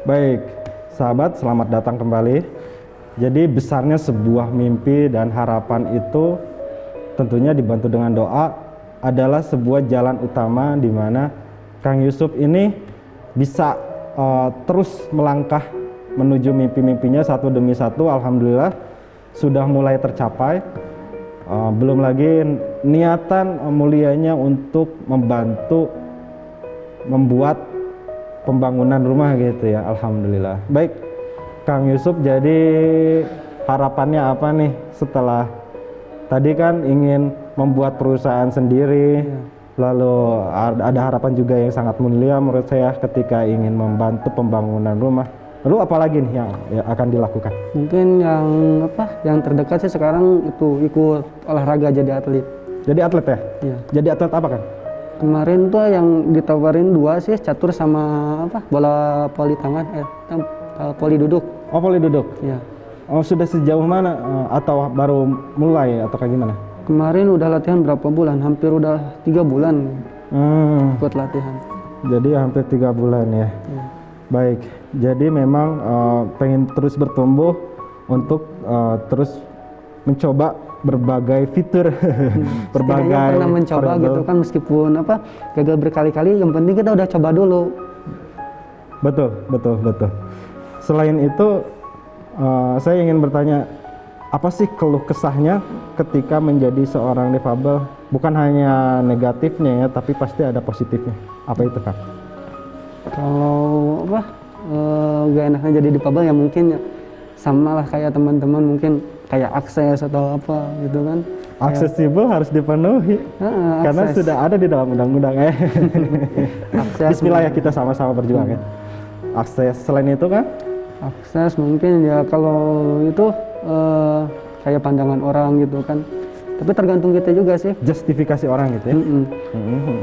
Baik, sahabat, selamat datang kembali. Jadi besarnya sebuah mimpi dan harapan itu tentunya dibantu dengan doa adalah sebuah jalan utama di mana Kang Yusuf ini bisa terus melangkah menuju mimpi-mimpinya satu demi satu. Alhamdulillah sudah mulai tercapai. Belum lagi niatan mulianya untuk membantu membuat pembangunan rumah gitu ya. Alhamdulillah. Baik, Kang Yusuf, jadi harapannya apa nih setelah tadi kan ingin membuat perusahaan sendiri, lalu ada harapan juga yang sangat mulia menurut saya ketika ingin membantu pembangunan rumah. Lalu apa lagi nih yang akan dilakukan? Mungkin yang terdekat sih sekarang itu ikut olahraga jadi atlet. Jadi atlet ya? Iya. Jadi atlet apa kan? Kemarin tuh yang ditawarin 2 sih, catur sama bola voli tangan, voli duduk. Oh, voli duduk. Iya. Oh, sudah sejauh mana atau baru mulai atau kayak gimana? Kemarin udah latihan berapa bulan? Hampir udah 3 bulan ikut latihan. Jadi hampir 3 bulan ya. Iya. Baik, jadi memang pengen terus bertumbuh untuk terus mencoba berbagai fitur, berbagai pernah mencoba gitu kan, meskipun gagal berkali-kali, yang penting kita udah coba dulu. Betul. Selain itu, saya ingin bertanya, apa sih keluh kesahnya ketika menjadi seorang difabel? Bukan hanya negatifnya ya, tapi pasti ada positifnya. Apa itu, Kak? Kalau gak enaknya jadi difabel ya mungkin sama lah kayak teman-teman, mungkin kayak akses atau apa gitu kan. Aksesibel harus dipenuhi karena sudah ada di dalam undang-undang akses. Bismillah ya, kita sama-sama berjuang ya. Akses, selain itu kan? Akses mungkin ya kalau itu kayak pandangan orang gitu kan. Tapi tergantung kita juga sih. Justifikasi orang gitu ya.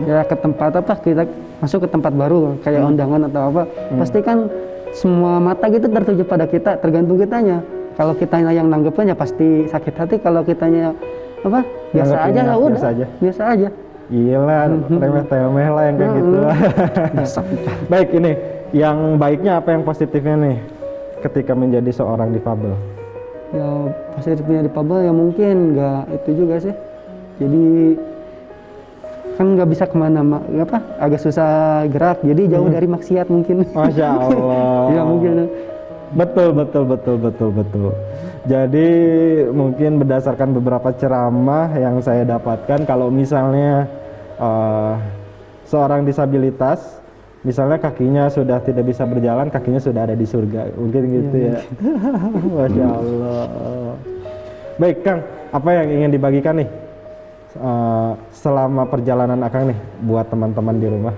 Ya ke tempat kita masuk ke tempat baru kayak undangan atau apa, pasti kan semua mata gitu tertuju pada kita, tergantung kitanya. Kalau kitanya yang nanggepnya ya pasti sakit hati, kalau kitanya biasa aja lah, udah biasa aja. Gila, remeh-temeh lah yang kayak gitu. Baik, ini yang baiknya apa, yang positifnya nih ketika menjadi seorang difabel? Ya positifnya difabel ya mungkin nggak itu juga sih, jadi kan nggak bisa kemana, agak susah gerak, jadi jauh dari maksiat mungkin. Masya Allah. Ya mungkin. Betul. Jadi mungkin berdasarkan beberapa ceramah yang saya dapatkan, kalau misalnya seorang disabilitas, misalnya kakinya sudah tidak bisa berjalan, kakinya sudah ada di surga, mungkin gitu ya. Masya Allah. Baik, Kang, apa yang ingin dibagikan nih selama perjalanan Akang nih buat teman-teman di rumah?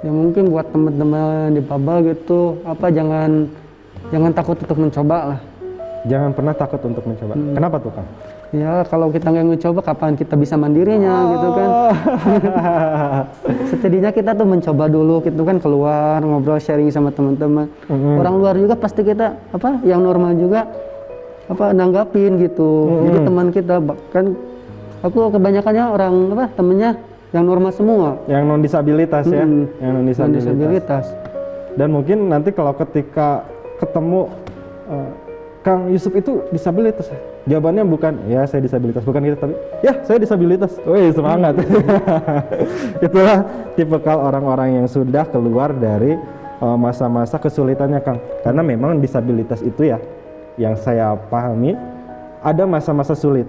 Ya mungkin buat teman-teman difabel gitu, jangan takut untuk mencoba lah. Jangan pernah takut untuk mencoba. Kenapa tuh, Kang? Ya kalau kita nggak mencoba, kapan kita bisa mandirinya gitu kan. Setidaknya kita tuh mencoba dulu gitu kan, keluar ngobrol sharing sama teman-teman. Orang luar juga pasti kita yang normal juga nanggapin gitu. Jadi teman kita, bahkan aku kebanyakannya orang temennya yang normal semua. Yang non disabilitas ya, yang non disabilitas. Dan mungkin nanti kalau ketika ketemu Kang Yusuf itu disabilitas, jawabannya bukan ya saya disabilitas, bukan gitu, tapi ya saya disabilitas. Wih, semangat. Itulah tipikal orang-orang yang sudah keluar dari masa-masa kesulitannya, Kang. Karena memang disabilitas itu ya, yang saya pahami, ada masa-masa sulit.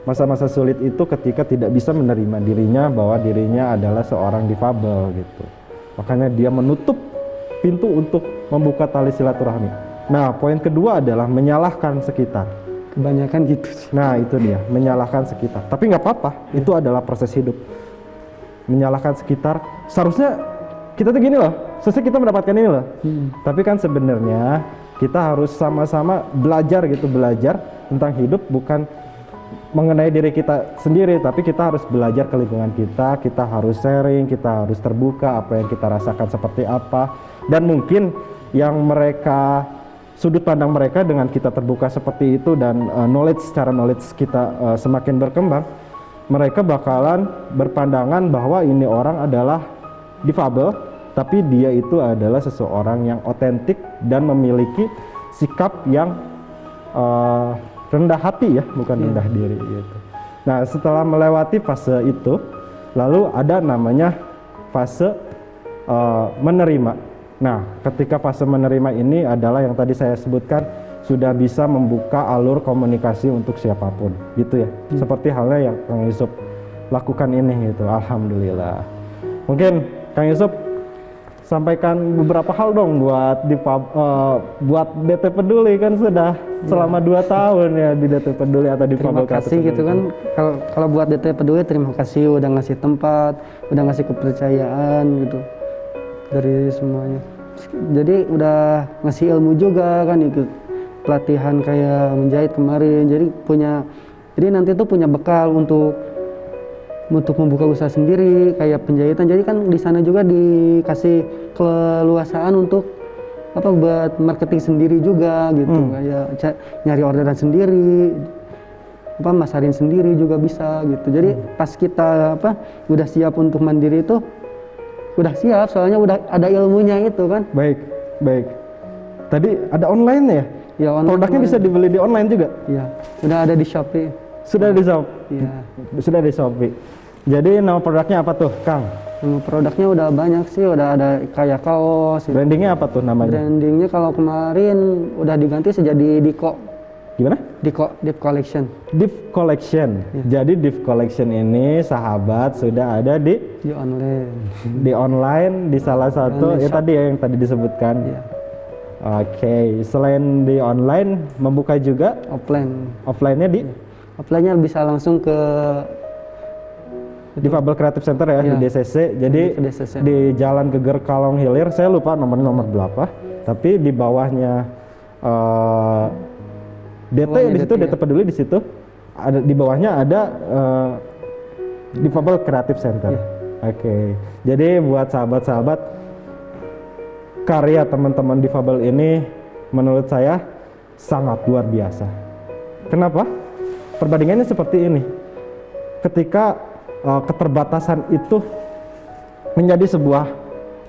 Masa-masa sulit itu ketika tidak bisa menerima dirinya bahwa dirinya adalah seorang difabel gitu. Makanya dia menutup pintu untuk membuka tali silaturahmi. Nah, poin kedua adalah menyalahkan sekitar. Kebanyakan gitu sih. Nah, itu dia, menyalahkan sekitar. Tapi nggak apa-apa, itu adalah proses hidup. Menyalahkan sekitar, seharusnya kita tuh gini loh, seharusnya kita mendapatkan ini loh. Tapi kan sebenarnya kita harus sama-sama belajar tentang hidup, bukan mengenai diri kita sendiri, tapi kita harus belajar ke lingkungan kita harus sharing, kita harus terbuka apa yang kita rasakan seperti apa. Dan mungkin yang sudut pandang mereka dengan kita terbuka seperti itu dan knowledge kita semakin berkembang, mereka bakalan berpandangan bahwa ini orang adalah difabel tapi dia itu adalah seseorang yang otentik dan memiliki sikap yang rendah hati ya, bukan rendah diri gitu. Nah, setelah melewati fase itu, lalu ada namanya fase menerima. Nah, ketika fase menerima ini adalah yang tadi saya sebutkan, sudah bisa membuka alur komunikasi untuk siapapun gitu ya. Seperti halnya yang Kang Yusuf lakukan ini gitu. Alhamdulillah. Mungkin Kang Yusuf sampaikan beberapa hal dong buat buat DT Peduli, kan sudah selama 2 tahun ya di DT Peduli atau di Terima kasih gitu kan, kalau buat DT Peduli terima kasih udah ngasih tempat, udah ngasih kepercayaan gitu dari semuanya. Jadi udah ngasih ilmu juga kan, ikut pelatihan kayak menjahit kemarin, jadi nanti tuh punya bekal untuk membuka usaha sendiri kayak penjahitan. Jadi kan di sana juga dikasih keleluasaan untuk buat marketing sendiri juga gitu, kayak nyari orderan sendiri, masarin sendiri juga bisa gitu. Jadi pas kita udah siap untuk mandiri itu udah siap, soalnya udah ada ilmunya itu kan. Baik. Tadi ada online ya? Ya, online. Produknya bisa dibeli di online juga? Iya, udah ada di Shopee. Sudah di Shopee? Iya. Sudah di Shopee. Jadi nama produknya apa tuh, Kang? Nama produknya udah banyak sih, udah ada kayak kaos. Brandingnya apa tuh namanya? Brandingnya kalau kemarin udah diganti jadi Diko. Gimana? Diko, Deep Collection. Deep Collection. Ya. Jadi Deep Collection ini sahabat sudah ada di online di salah satu tadi ya yang tadi disebutkan. Ya. Oke, selain di online membuka juga Offline. Offline-nya di Offline-nya bisa langsung ke Difabel Creative Center ya, di DCC. Jadi DCC. di Jalan Geger Kalong Hilir, saya lupa nomor berapa, tapi di bawahnya DT di situ, DT Peduli di situ. Ada di bawahnya ada Difabel Creative Center. Oke. Jadi buat sahabat-sahabat, karya teman-teman Difabel ini menurut saya sangat luar biasa. Kenapa? Perbandingannya seperti ini. Ketika keterbatasan itu menjadi sebuah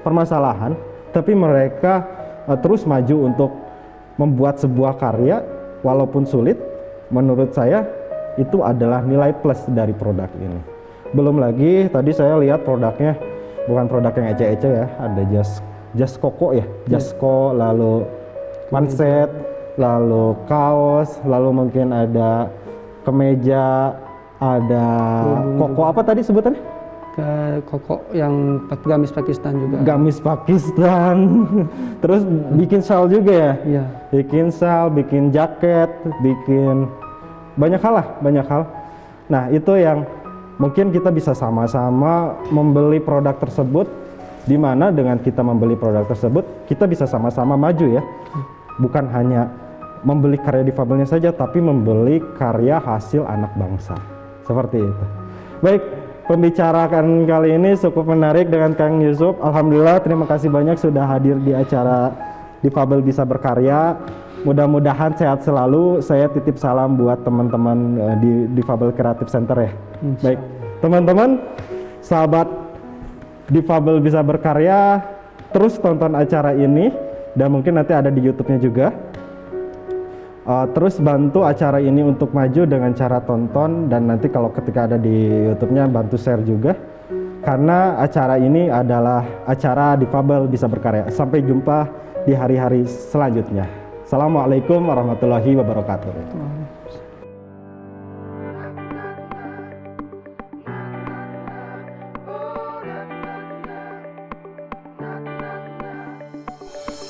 permasalahan, tapi mereka terus maju untuk membuat sebuah karya walaupun sulit. Menurut saya itu adalah nilai plus dari produk ini. Belum lagi tadi saya lihat produknya bukan produk yang ece-ece ya, ada jas koko ya, jasko, lalu manset, lalu kaos, lalu mungkin ada kemeja, ada koko apa tadi sebutannya? Koko yang gamis Pakistan juga. Gamis Pakistan. Terus bikin shawl juga ya? Iya. Bikin shawl, bikin jaket, bikin banyak hal. Nah, itu yang mungkin kita bisa sama-sama membeli produk tersebut, di mana dengan kita membeli produk tersebut, kita bisa sama-sama maju ya. Bukan hanya membeli karya difabelnya saja, tapi membeli karya hasil anak bangsa. Seperti itu. Baik, pembicaraan kali ini cukup menarik dengan Kang Yusuf. Alhamdulillah, terima kasih banyak sudah hadir di acara Difabel Bisa Berkarya. Mudah-mudahan sehat selalu. Saya titip salam buat teman-teman di Difabel Creative Center ya. Baik, teman-teman, sahabat Difabel Bisa Berkarya, terus tonton acara ini dan mungkin nanti ada di YouTube-nya juga. Terus bantu acara ini untuk maju dengan cara tonton, dan nanti kalau ketika ada di YouTube-nya bantu share juga, karena acara ini adalah acara Difabel Bisa Berkarya. Sampai jumpa di hari-hari selanjutnya. Assalamualaikum warahmatullahi wabarakatuh.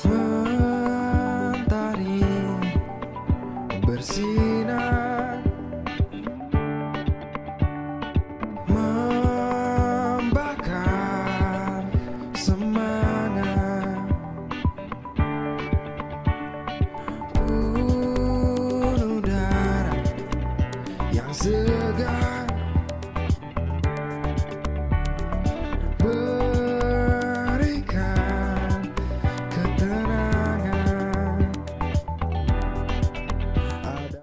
Mentari bersinar